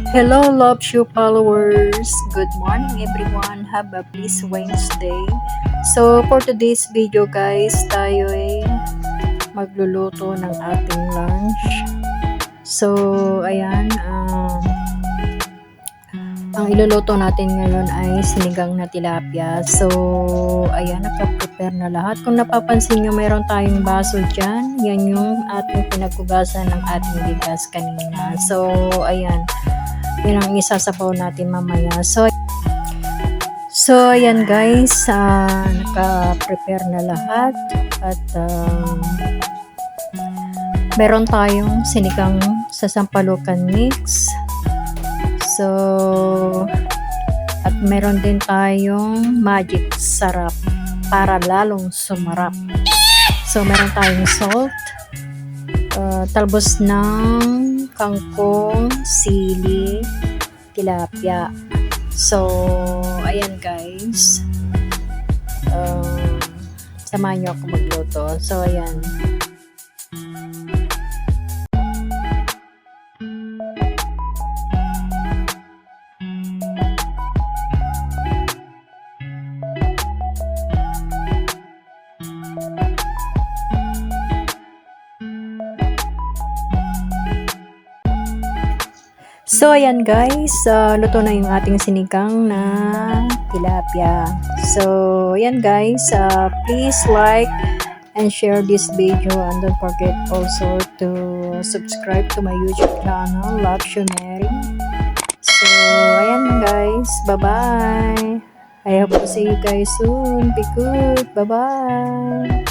Hello, Love Show followers! Good morning, everyone! Have a blessed Wednesday. So, for today's video, guys, tayo ay magluluto ng ating lunch. So, ayan, ang iluluto natin ngayon ay sinigang na tilapia. So, ayan, nakaprepare na lahat. Kung napapansin nyo, mayroon tayong baso dyan. Yan yung ating pinagkugasan ng ating bigas kanina. So, ayan, yan ang isasabaw natin mamaya. So ayan guys, naka-prepare na lahat at meron tayong sinigang sasampalukan mix. So at meron din tayong magic sarap para lalong sumarap. So meron tayong salt, talbos ng kangkong, sili, tilapia. So, ayan guys. Samahan nyo ako magluto. So, ayan. So, ayan guys, luto na yung ating sinigang na tilapia. So, ayan guys, please like and share this video and don't forget also to subscribe to my YouTube channel, Love Show Mary. So, ayan guys, bye-bye. I hope to see you guys soon. Be good. Bye-bye.